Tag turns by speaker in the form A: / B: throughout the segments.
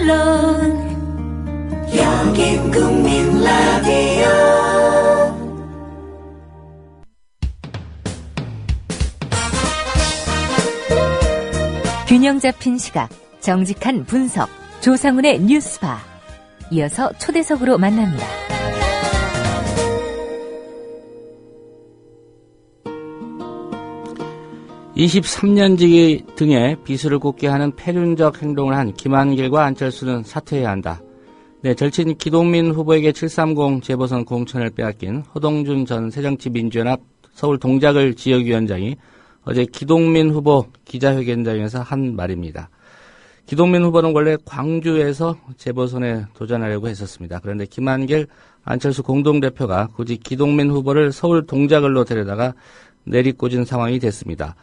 A: 물론 여긴 국민 라디오.
B: 균형 잡힌 시각, 정직한 분석, 조상훈의 뉴스바. 이어서 초대석으로 만납니다.
C: (23년지기) 등의 비수를 꽂게 하는 패륜적 행동을 한 김한길과 안철수는 사퇴해야 한다. 네, 절친 기동민 후보에게 730 재보선 공천을 빼앗긴 허동준 전 새정치민주연합 서울 동작을 지역위원장이 어제 기동민 후보 기자회견장에서 한 말입니다. 기동민 후보는 원래 광주에서 재보선에 도전하려고 했었습니다. 그런데 김한길, 안철수 공동대표가 굳이 기동민 후보를 서울 동작을로 데려다가 내리꽂은 상황이 됐습니다.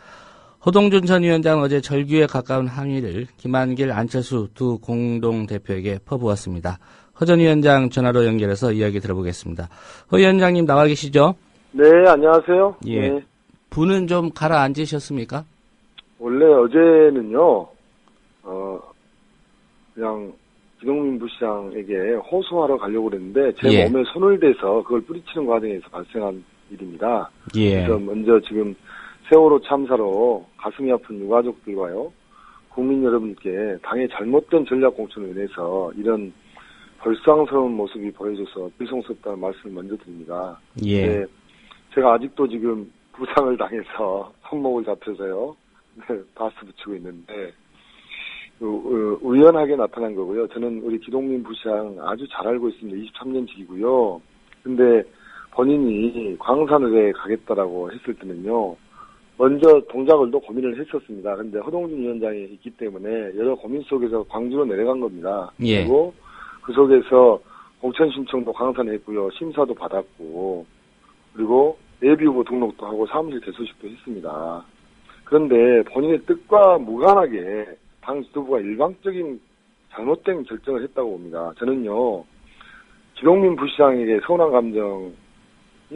C: 허동준 전 위원장은 어제 절규에 가까운 항의를 김한길, 안철수 두 공동대표에게 퍼부었습니다. 허 전 위원장 전화로 연결해서 이야기 들어보겠습니다. 허 위원장님 나와 계시죠?
D: 네, 안녕하세요.
C: 예.
D: 네.
C: 분은 좀 가라앉으셨습니까?
D: 원래 어제는요, 그냥 기동민 부시장에게 호소하러 가려고 그랬는데 제 몸에 손을 대서 그걸 뿌리치는 과정에서 발생한 일입니다.
C: 예.
D: 그래서 먼저 지금 세월호 참사로 가슴이 아픈 유가족들과요, 국민 여러분께 당의 잘못된 전략 공천을 인해서 이런 벌상스러운 모습이 보여져서 죄송스럽다는 말씀을 먼저 드립니다.
C: 예.
D: 네, 제가 아직도 지금 부상을 당해서 손목을 잡혀서요, 네, 바스 붙이고 있는데 우연하게 나타난 거고요. 저는 우리 기동민 부시장 아주 잘 알고 있습니다. 23년지기고요. 근데 본인이 광산을에 가겠다라고 했을 때는요, 먼저 동작을도 고민을 했었습니다. 근데 허동준 위원장이 있기 때문에 여러 고민 속에서 광주로 내려간 겁니다.
C: 예.
D: 그리고 그 속에서 공천 신청도 광산에 했고요. 심사도 받았고, 그리고 예비후보 등록도 하고 사무실 대소식도 했습니다. 그런데 본인의 뜻과 무관하게 당 지도부가 일방적인 잘못된 결정을 했다고 봅니다. 저는요, 기동민 부시장에게 서운한 감정이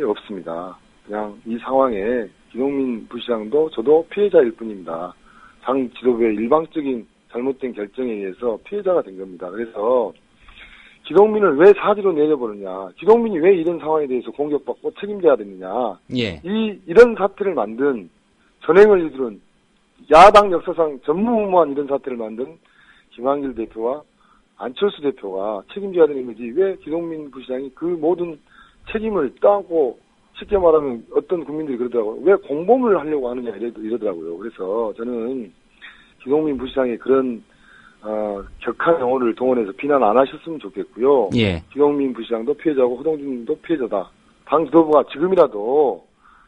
D: 없습니다. 그냥 이 상황에 기동민 부시장도 저도 피해자일 뿐입니다. 당 지도부의 일방적인 잘못된 결정에 의해서 피해자가 된 겁니다. 그래서 기동민을 왜 사지로 내려보느냐, 기동민이 왜 이런 상황에 대해서 공격받고 책임져야 되느냐,
C: 예.
D: 이런 사태를 만든, 전횡을 이루는 야당 역사상 전무후무한 이런 사태를 만든 김한길 대표와 안철수 대표가 책임져야 되는 거지, 왜 기동민 부시장이 그 모든 책임을 떠안고, 쉽게 말하면 어떤 국민들이 그러더라고요. 왜 공범을 하려고 하느냐 이러더라고요. 그래서 저는 기동민 부시장의 그런 격한 영혼을 동원해서 비난 안 하셨으면 좋겠고요.
C: 예.
D: 기동민 부시장도 피해자고 허동준도 피해자다. 당 지도부가 지금이라도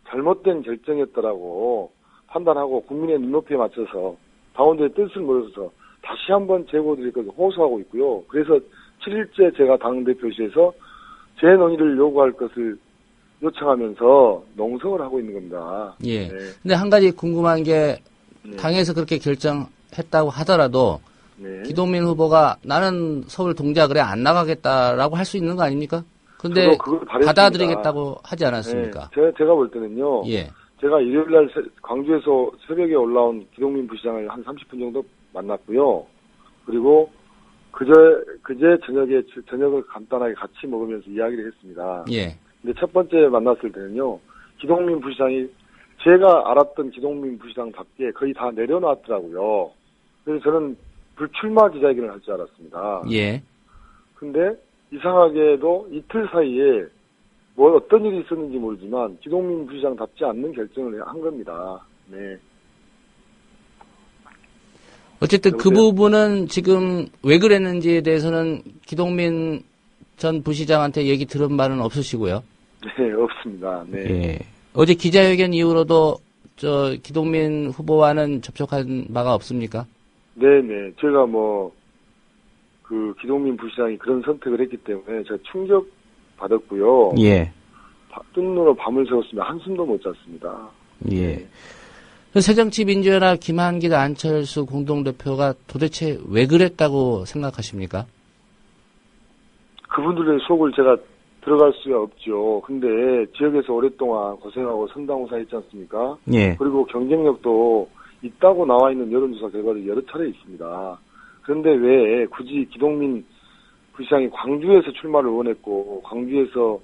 D: 잘못된 결정이었다라고 판단하고 국민의 눈높이에 맞춰서 당원들의 뜻을 모여서 다시 한번 제고드릴 것을 호소하고 있고요. 그래서 7일째 제가 당대표실에서 재논의를 요구할 것을 요청하면서 농성을 하고 있는 겁니다.
C: 예.
D: 네.
C: 근데 한 가지 궁금한 게, 당에서 그렇게 결정했다고 하더라도
D: 네.
C: 기동민 후보가 나는 서울 동작을에 안 나가겠다라고 할 수 있는 거 아닙니까? 근데 받아들이겠다고 하지 않았습니까?
D: 네. 제가 볼 때는요.
C: 예.
D: 제가 일요일날 광주에서 새벽에 올라온 기동민 부시장을 한 30분 정도 만났고요. 그리고 그제 저녁을 간단하게 같이 먹으면서 이야기를 했습니다.
C: 예.
D: 근데 첫 번째 만났을 때는요, 기동민 부시장이 제가 알았던 기동민 부시장답게 거의 다 내려놨더라고요. 그래서 저는 불출마 기자회견을 할 줄 알았습니다.
C: 예.
D: 근데 이상하게도 이틀 사이에 뭐 어떤 일이 있었는지 모르지만 기동민 부시장답지 않는 결정을 한 겁니다. 네.
C: 어쨌든 여보세요? 그 부분은 지금 왜 그랬는지에 대해서는 기동민 전 부시장한테 얘기 들은 바는 없으시고요.
D: 네, 없습니다. 네.
C: 예. 어제 기자회견 이후로도 기동민 후보와는 접촉한 바가 없습니까?
D: 네네. 제가 기동민 부시장이 그런 선택을 했기 때문에 제가 충격 받았고요.
C: 예.
D: 뜬눈으로 밤을 새웠으면 한숨도 못 잤습니다.
C: 예. 새정치민주연합 김한길, 안철수 공동대표가 도대체 왜 그랬다고 생각하십니까?
D: 그분들의 속을 제가 들어갈 수가 없죠. 근데 지역에서 오랫동안 고생하고 선당후사 했지 않습니까?
C: 예.
D: 그리고 경쟁력도 있다고 나와 있는 여론조사 결과도 여러 차례 있습니다. 그런데 왜 굳이 기동민 부시장이 광주에서 출마를 원했고 광주에서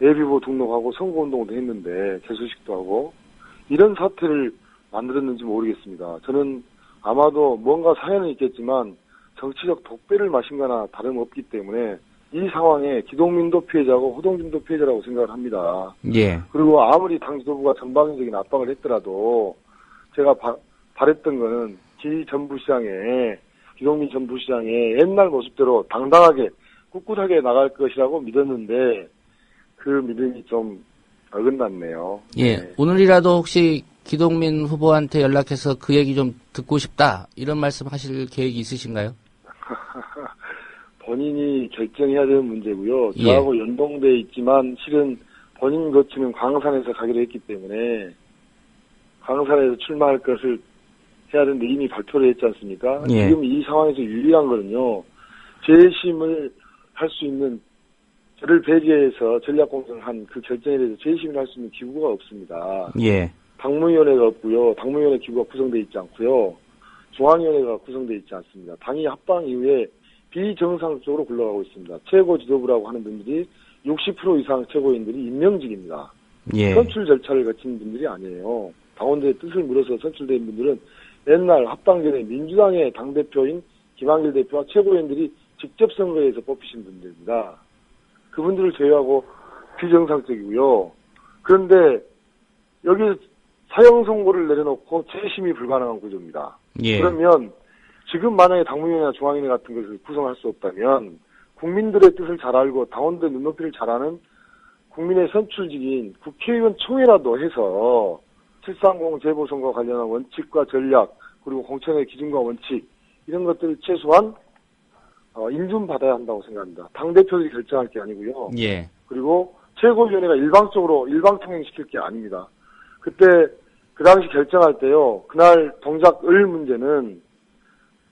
D: 예비후보 등록하고 선거운동도 했는데 개소식도 하고 이런 사태를 만들었는지 모르겠습니다. 저는 아마도 뭔가 사연은 있겠지만 정치적 독배를 마신 거나 다름없기 때문에 이 상황에 기동민도 피해자고 호동준도 피해자라고 생각을 합니다.
C: 예.
D: 그리고 아무리 당 지도부가 전방위적인 압박을 했더라도 제가 바랬던 거는 기동민 전 부시장의 옛날 모습대로 당당하게 꿋꿋하게 나갈 것이라고 믿었는데 그 믿음이 좀 어긋났네요.
C: 예.
D: 네.
C: 오늘이라도 혹시 기동민 후보한테 연락해서 그 얘기 좀 듣고 싶다 이런 말씀 하실 계획이 있으신가요?
D: 본인이 결정해야 되는 문제고요.
C: 예.
D: 저하고 연동돼 있지만 실은 본인 거치는 광산에서 가기로 했기 때문에 광산에서 출마할 것을 해야 되는데 이미 발표를 했지 않습니까?
C: 예.
D: 지금 이 상황에서 유리한 거는요. 재심을 할 수 있는 저를 배제해서 전략공천을 한 그 결정에 대해서 재심을 할 수 있는 기구가 없습니다.
C: 예.
D: 당무위원회가 없고요. 당무위원회 기구가 구성되어 있지 않고요. 중앙위원회가 구성되어 있지 않습니다. 당이 합방 이후에 비정상적으로 굴러가고 있습니다. 최고 지도부라고 하는 분들이 60% 이상 최고인들이 임명직입니다.
C: 예.
D: 선출 절차를 거친 분들이 아니에요. 당원들의 뜻을 물어서 선출된 분들은 옛날 합당 전에 민주당의 당대표인 김한길 대표와 최고위원들이 직접 선거에서 뽑히신 분들입니다. 그분들을 제외하고 비정상적이고요. 그런데 여기 사형 선고를 내려놓고 재심이 불가능한 구조입니다.
C: 예.
D: 그러면 지금 만약에 당무위원회나 중앙위원회 같은 것을 구성할 수 없다면 국민들의 뜻을 잘 알고 당원들의 눈높이를 잘 아는 국민의 선출직인 국회의원 총회라도 해서 730 재보선거 관련한 원칙과 전략 그리고 공천의 기준과 원칙 이런 것들을 최소한 인준받아야 한다고 생각합니다. 당대표들이 결정할 게 아니고요.
C: 예.
D: 그리고 최고위원회가 일방적으로 일방통행시킬 게 아닙니다. 그때 그 당시 결정할 때요. 그날 동작을 문제는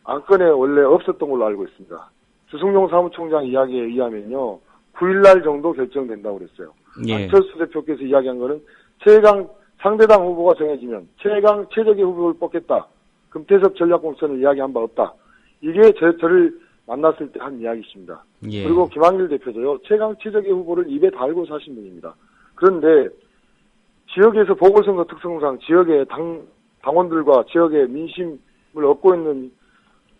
D: 안건에 원래 없었던 걸로 알고 있습니다. 주승용 사무총장 이야기에 의하면요. 9일날 정도 결정된다고 그랬어요.
C: 예.
D: 안철수 대표께서 이야기한 거는 상대당 후보가 정해지면 최적의 후보를 뽑겠다. 금태섭 전략공천을 이야기한 바 없다. 이게 저를 만났을 때 한 이야기입니다.
C: 예.
D: 그리고 김한길 대표도요. 최적의 후보를 입에 달고 사신 분입니다. 그런데 지역에서 보궐선거 특성상 지역의 당원들과 지역의 민심을 얻고 있는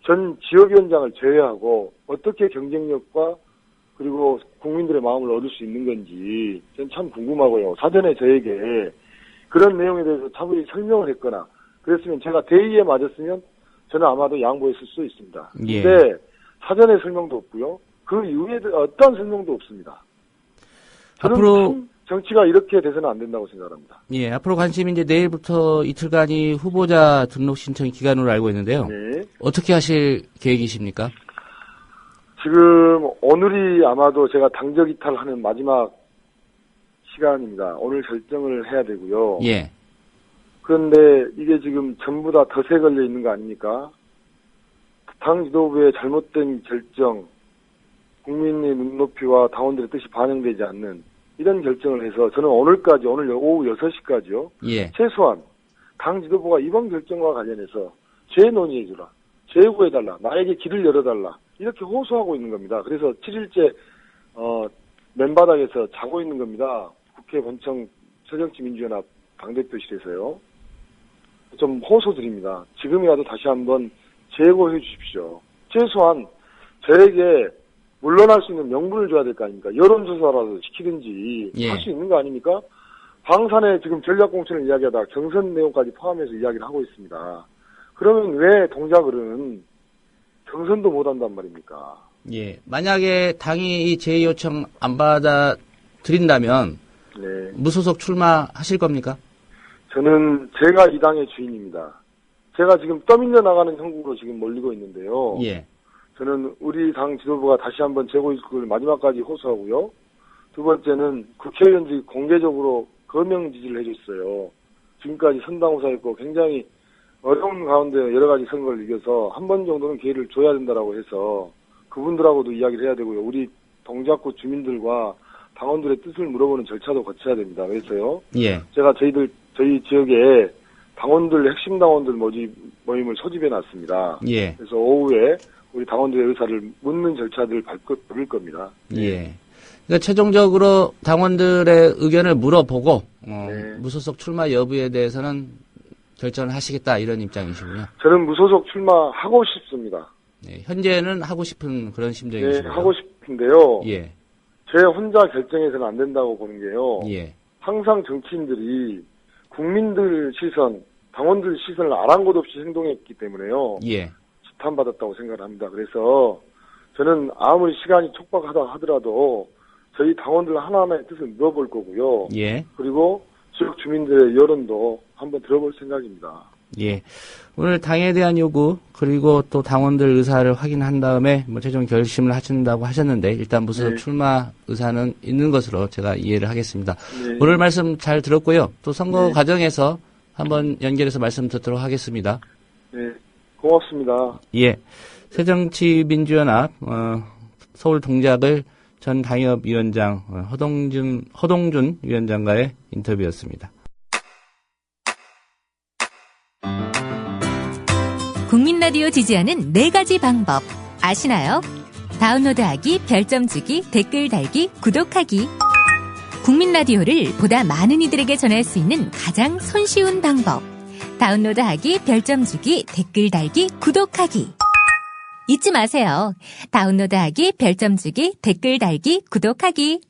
D: 전 지역위원장을 제외하고 어떻게 경쟁력과 그리고 국민들의 마음을 얻을 수 있는 건지 저는 참 궁금하고요. 사전에 저에게 그런 내용에 대해서 차분히 설명을 했거나 그랬으면 제가 대의에 맞았으면 저는 아마도 양보했을 수 있습니다.
C: 예.
D: 근데 사전에 설명도 없고요. 그 이후에 어떠한 설명도 없습니다. 저는
C: 앞으로
D: 정치가 이렇게 돼서는 안 된다고 생각합니다.
C: 예, 앞으로 관심이 이제 내일부터 이틀간이 후보자 등록 신청 기간으로 알고 있는데요.
D: 네.
C: 어떻게 하실 계획이십니까?
D: 지금 오늘이 아마도 제가 당적 이탈하는 마지막 시간입니다. 오늘 결정을 해야 되고요.
C: 예.
D: 그런데 이게 지금 전부 다 덫에 걸려 있는 거 아닙니까? 당 지도부의 잘못된 결정, 국민의 눈높이와 당원들의 뜻이 반영되지 않는 이런 결정을 해서 저는 오늘 오후 6시까지요.
C: 예.
D: 최소한 당 지도부가 이번 결정과 관련해서 재논의해주라, 재구해달라, 나에게 길을 열어달라 이렇게 호소하고 있는 겁니다. 그래서 7일째 맨바닥에서 자고 있는 겁니다. 국회 본청 새정치민주연합 당대표실에서요. 좀 호소드립니다. 지금이라도 다시 한번 재고해 주십시오. 최소한 저에게 물러날 수 있는 명분을 줘야 될 거 아닙니까? 여론조사라도 시키든지
C: 예.
D: 할 수 있는 거 아닙니까? 광산에 지금 전략공천을 이야기하다 경선 내용까지 포함해서 이야기를 하고 있습니다. 그러면 왜 동작을은 경선도 못한단 말입니까?
C: 예. 만약에 당이 이 제의 요청 안 받아들인다면
D: 네.
C: 무소속 출마하실 겁니까?
D: 저는 제가 이 당의 주인입니다. 제가 지금 떠밀려 나가는 형국으로 지금 몰리고 있는데요.
C: 예.
D: 저는 우리 당 지도부가 다시 한번 재고입국을 마지막까지 호소하고요. 두 번째는 국회의원들이 공개적으로 거명 지지를 해줬어요. 지금까지 선당후사였고 굉장히 어려운 가운데 여러 가지 선거를 이겨서 한 번 정도는 기회를 줘야 된다라고 해서 그분들하고도 이야기를 해야 되고요. 우리 동작구 주민들과 당원들의 뜻을 물어보는 절차도 거쳐야 됩니다. 그래서요.
C: 예.
D: 제가 저희 지역에 당원들 핵심 당원들 모임을 소집해 놨습니다.
C: 예.
D: 그래서 오후에 우리 당원들의 의사를 묻는 절차들을 밟을 겁니다.
C: 예. 그러니까 최종적으로 당원들의 의견을 물어보고
D: 네.
C: 무소속 출마 여부에 대해서는 결정을 하시겠다 이런 입장이시군요.
D: 저는 무소속 출마하고 싶습니다.
C: 네, 현재는 하고 싶은 그런
D: 네,
C: 심정이시고요.
D: 하고 싶은데요.
C: 예.
D: 제 혼자 결정해서는 안 된다고 보는 게요.
C: 예.
D: 항상 정치인들이 국민들 시선, 당원들 시선을 아랑곳 없이 행동했기 때문에요.
C: 예.
D: 지탄받았다고 생각을 합니다. 그래서 저는 아무리 시간이 촉박하다 하더라도 저희 당원들 하나하나의 뜻을 물어볼 거고요.
C: 예.
D: 그리고 지역 주민들의 여론도 한번 들어볼 생각입니다.
C: 예. 오늘 당에 대한 요구, 그리고 또 당원들 의사를 확인한 다음에 최종 결심을 하신다고 하셨는데, 일단 무소속
D: 네.
C: 출마 의사는 있는 것으로 제가 이해를 하겠습니다.
D: 네.
C: 오늘 말씀 잘 들었고요. 또 선거
D: 네.
C: 과정에서 한번 연결해서 말씀 듣도록 하겠습니다.
D: 네. 고맙습니다.
C: 예. 새정치민주연합, 서울 동작을 전 당협위원장 허동준 위원장과의 인터뷰였습니다.
B: 국민 라디오 지지하는 4가지 방법 아시나요? 다운로드하기, 별점 주기, 댓글 달기, 구독하기. 국민 라디오를 보다 많은 이들에게 전할 수 있는 가장 손쉬운 방법. 다운로드하기, 별점 주기, 댓글 달기, 구독하기. 잊지 마세요. 다운로드하기, 별점 주기, 댓글 달기, 구독하기.